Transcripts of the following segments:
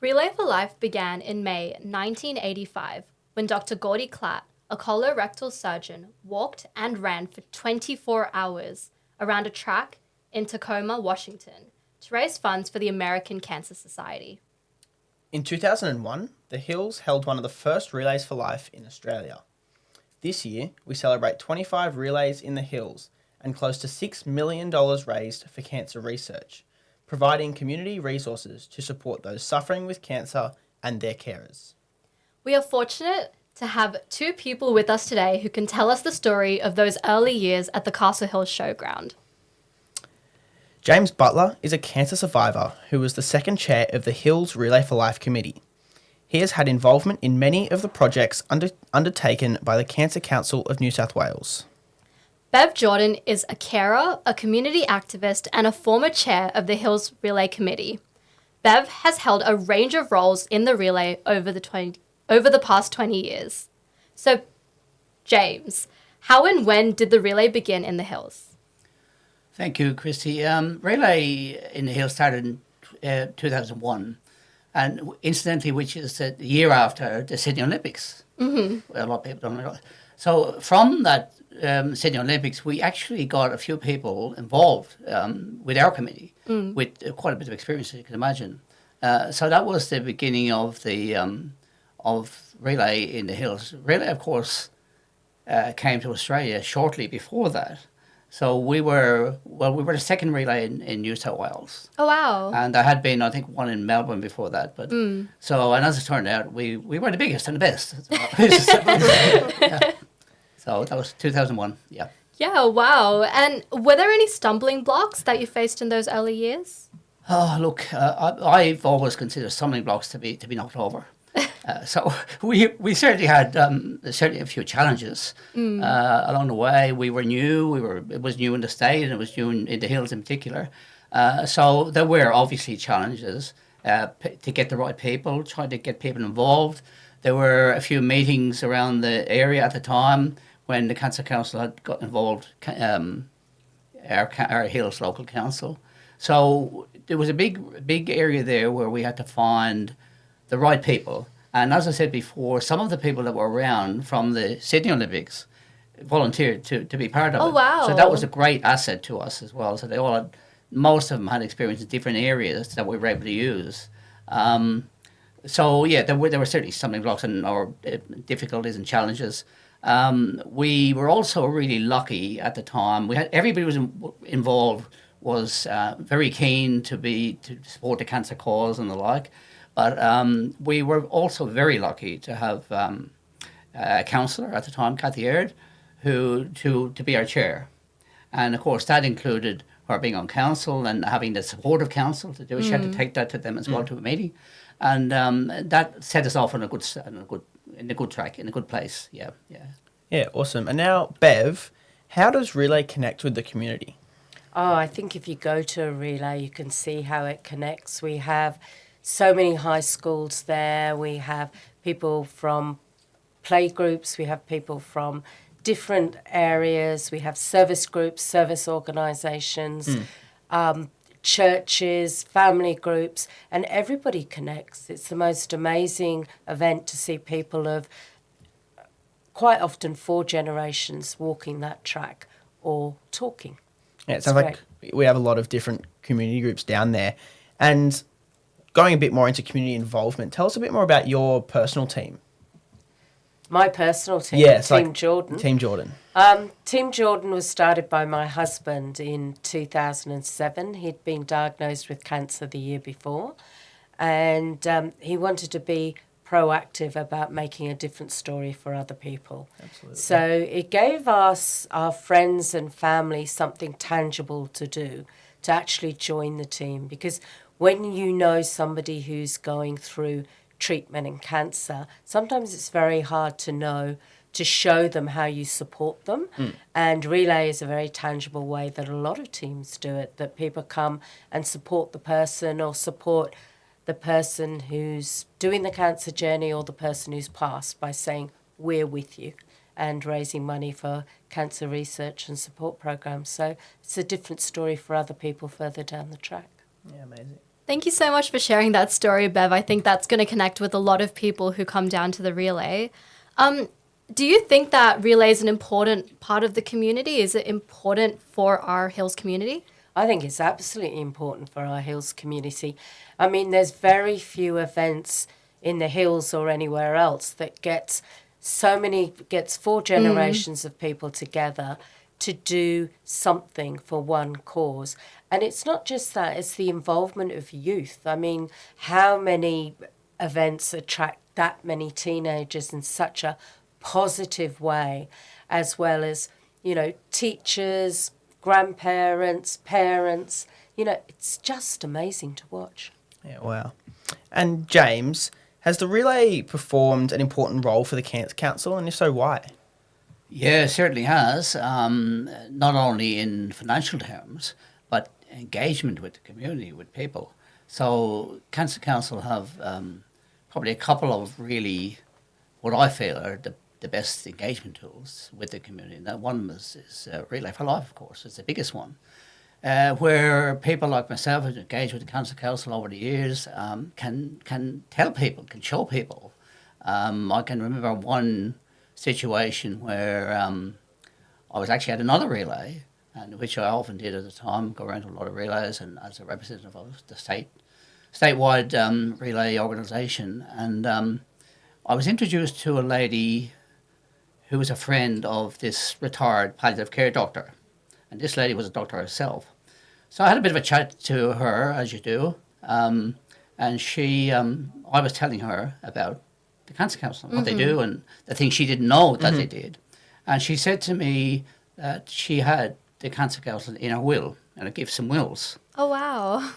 Relay for Life began in May 1985 when Dr. Gordy Klatt, a colorectal surgeon, walked and ran for 24 hours around a track in Tacoma, Washington, to raise funds for the American Cancer Society. In 2001, the Hills held one of the first Relays for Life in Australia. This year, we celebrate 25 Relays in the Hills and close to $6 million raised for cancer research, providing community resources to support those suffering with cancer and their carers. We are fortunate to have two people with us today who can tell us the story of those early years at the Castle Hill Showground. James Butler is a cancer survivor who was the second chair of the Hills Relay for Life Committee. He has had involvement in many of the projects undertaken by the Cancer Council of New South Wales. Bev Jordan is a carer, a community activist, and a former chair of the Hills Relay Committee. Bev has held a range of roles in the relay over the past 20 years. So, James, how and when did the relay begin in the Hills? Thank you, Christy. Relay in the Hills started in 2001, and incidentally, which is the year after the Sydney Olympics. Mm-hmm. A lot of people don't know. So from that Sydney Olympics, we actually got a few people involved with our committee, with quite a bit of experience, as you can imagine. So that was the beginning of the of Relay in the Hills. Relay, of course, came to Australia shortly before that. So we were the second relay in New South Wales. Oh, wow. And there had been, I think, one in Melbourne before that. But so, and as it turned out, we were the biggest and the best. Yeah. So that was 2001, yeah. Yeah, wow. And were there any stumbling blocks that you faced in those early years? Oh, look, I've always considered stumbling blocks to be knocked over. So we certainly had certainly a few challenges along the way. We were new. It was new in the state, and it was new in the Hills in particular. So there were obviously challenges to get the right people, trying to get people involved. There were a few meetings around the area at the time when the Cancer Council had got involved, our Hills local council. So there was a big area there where we had to find the right people. And as I said before, some of the people that were around from the Sydney Olympics volunteered to be part of it. Oh, wow. So that was a great asset to us as well. So they all had, most of them had experience in different areas that we were able to use. So yeah, there were certainly stumbling blocks or difficulties and challenges. We were also really lucky at the time. We had everybody who was involved was very keen to support the cancer cause and the like. But we were also very lucky to have a councillor at the time, Cathy Aird, to be our chair. And of course, that included her being on council and having the support of council to do it. She had to take that to them as well to a meeting. And that set us off on a good track, in a good place. Yeah. Yeah, awesome. And now, Bev, how does Relay connect with the community? Oh, I think if you go to a relay, you can see how it connects. We have so many high schools there. We have people from playgroups. We have people from different areas. We have service groups, service organisations, churches, family groups, and everybody connects. It's the most amazing event to see people of quite often 4 generations walking that track or talking. Yeah, it sounds like we have a lot of different community groups down there. And going a bit more into community involvement, tell us a bit more about your personal team. My personal team, Team Jordan. Team Jordan. Team Jordan was started by my husband in 2007. He'd been diagnosed with cancer the year before, and he wanted to be proactive about making a different story for other people. Absolutely. So it gave us, our friends and family, something tangible to do, to actually join the team. Because when you know somebody who's going through treatment and cancer, sometimes it's very hard to show them how you support them. And Relay is a very tangible way that a lot of teams do it, that people come and support the person or support the person who's doing the cancer journey or the person who's passed by saying, we're with you, and raising money for cancer research and support programs. So it's a different story for other people further down the track. Yeah, amazing. Thank you so much for sharing that story, Bev. I think that's going to connect with a lot of people who come down to the relay. Do you think that relay is an important part of the community? Is it important for our Hills community? I think it's absolutely important for our Hills community. I mean, there's very few events in the Hills or anywhere else that gets four generations of people together to do something for one cause. And it's not just that, it's the involvement of youth. I mean, how many events attract that many teenagers in such a positive way, as well as, teachers, grandparents, parents. It's just amazing to watch. Yeah, wow. And James, has the relay performed an important role for the council, and if so, why? Yeah, it certainly has. Not only in financial terms, but engagement with the community, with people. So Cancer Council have probably a couple of really, what I feel are the best engagement tools with the community. And that one is Relay for Life, of course. It's the biggest one. Where people like myself who've engaged with the Cancer Council over the years can tell people, can show people. I can remember one situation where I was actually at another relay, and which I often did at the time, go around to a lot of relays, and as a representative of the statewide relay organisation, and I was introduced to a lady who was a friend of this retired palliative care doctor, and this lady was a doctor herself. So I had a bit of a chat to her, as you do, and she, I was telling her about the Cancer Council, what they do, and the things she didn't know that they did. And she said to me that she had the Cancer Council in her will, and it gave some wills. Oh, wow.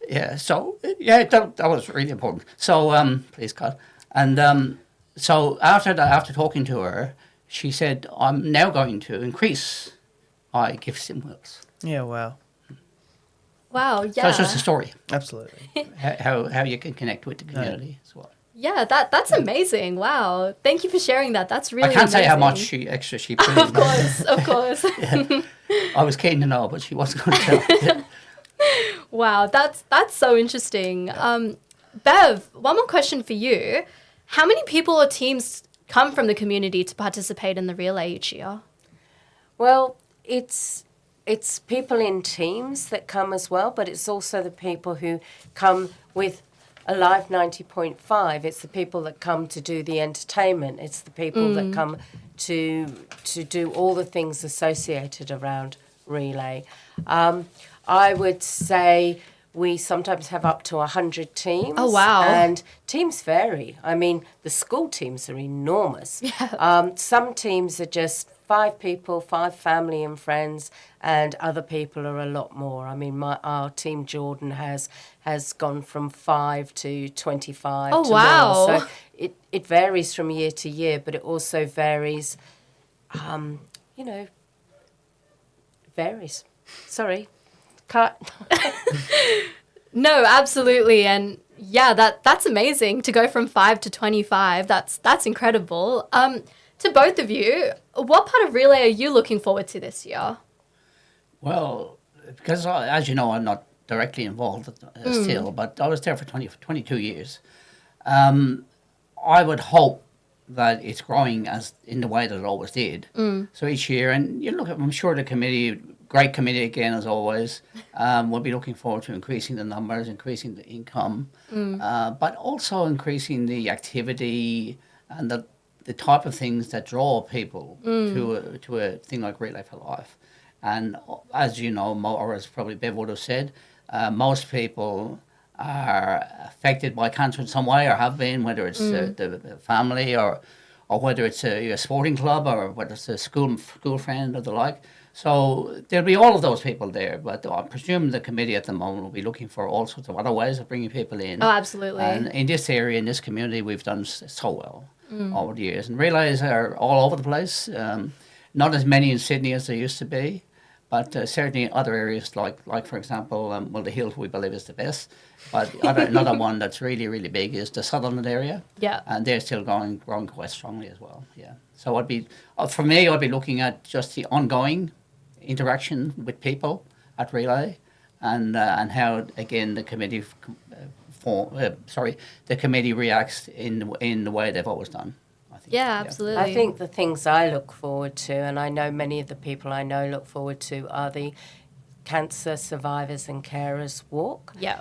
Yeah, so, yeah, that was really important. So, please, God. And so after that, after talking to her, she said, I'm now going to increase my gifts and wills. Yeah, wow. Wow, yeah. So it's just a story, Absolutely. how you can connect with the community as well. Yeah, that's amazing. Wow. Thank you for sharing that. That's really I can't say how much amazing. extra she put in. Of course, of course. I was keen to know, but she wasn't going to tell. Yeah. Wow, that's so interesting. Bev, one more question for you. How many people or teams come from the community to participate in the relay each year? Well, it's people in teams that come as well, but it's also the people who come with Alive 90.5. It's the people that come to do the entertainment. It's the people that come to do all the things associated around relay. I would say we sometimes have up to 100 teams. Oh, wow. And teams vary. I mean, the school teams are enormous. Yeah. Some teams are just 5 people, 5 family and friends, and other people are a lot more. I mean, our team Jordan has gone from 5 to 25 Oh, to wow. more. So it varies from year to year, but it also varies, varies. Sorry. Cut. No, absolutely. And yeah, that's amazing to go from 5 to 25. That's incredible. To both of you, what part of relay are you looking forward to this year? Well, because as you know, I'm not directly involved still, but I was there for 22 years. I would hope that it's growing as in the way that it always did. So each year, and I'm sure the committee, great committee again as always, will be looking forward to increasing the numbers, increasing the income, but also increasing the activity and the type of things that draw people to a thing like Relay for Life. And as you know, or as probably Bev would have said, most people are affected by cancer in some way or have been, whether it's the family or whether it's a sporting club or whether it's a school friend or the like. So there'll be all of those people there, but I presume the committee at the moment will be looking for all sorts of other ways of bringing people in. Oh, absolutely. And in this area, in this community, we've done so well over the years. And relays are all over the place. Not as many in Sydney as there used to be, but certainly in other areas like for example, the Hills we believe is the best. But another one that's really, really big is the Sutherland area. Yeah. And they're still growing quite strongly as well. Yeah. So I'd be looking at just the ongoing interaction with people at relay, and how again the committee the committee reacts in the way they've always done. I think. Yeah, absolutely. I think the things I look forward to, and I know many of the people I know look forward to, are the Cancer Survivors and Carers Walk. Yeah.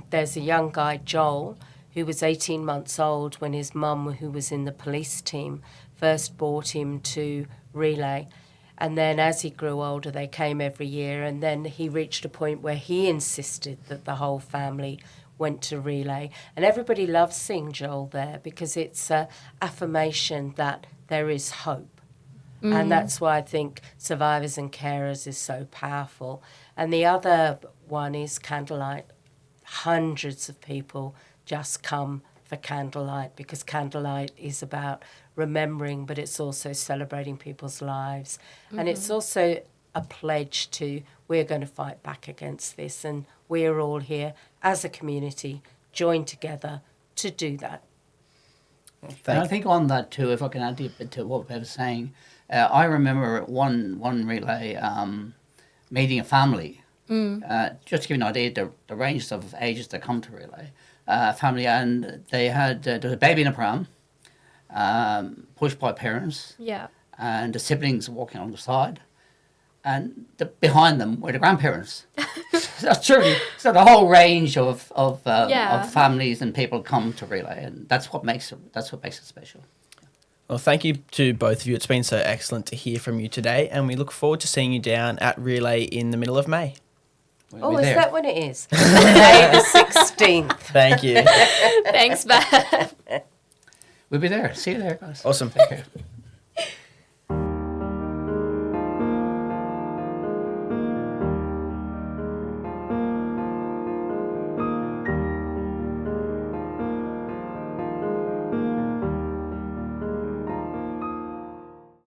There's a young guy, Joel, who was 18 months old when his mum, who was in the police team, first brought him to Relay. And then as he grew older, they came every year. And then he reached a point where he insisted that the whole family went to Relay. And everybody loves seeing Joel there because it's an affirmation that there is hope. And that's why I think Survivors and Carers is so powerful. And the other one is Candlelight. Hundreds of people just come for Candlelight because Candlelight is about remembering, but it's also celebrating people's lives. And it's also a pledge to, we're going to fight back against this, and we're all here as a community joined together to do that. And I think on that too, if I can add a bit to what Bev was saying, I remember one relay meeting a family. Just to give you an idea, the range of ages that come to relay, family, and they had there was a baby in a pram, pushed by parents, Yeah. and the siblings walking on the side, and behind them were the grandparents. That's true. So the whole range of families and people come to relay, and that's what makes it special. Well, thank you to both of you. It's been so excellent to hear from you today, and we look forward to seeing you down at Relay in the middle of May. We'll Is be there. that when it is? May the 16th. Thank you. Thanks, Bev. We'll be there. See you there, guys. Awesome. Take care.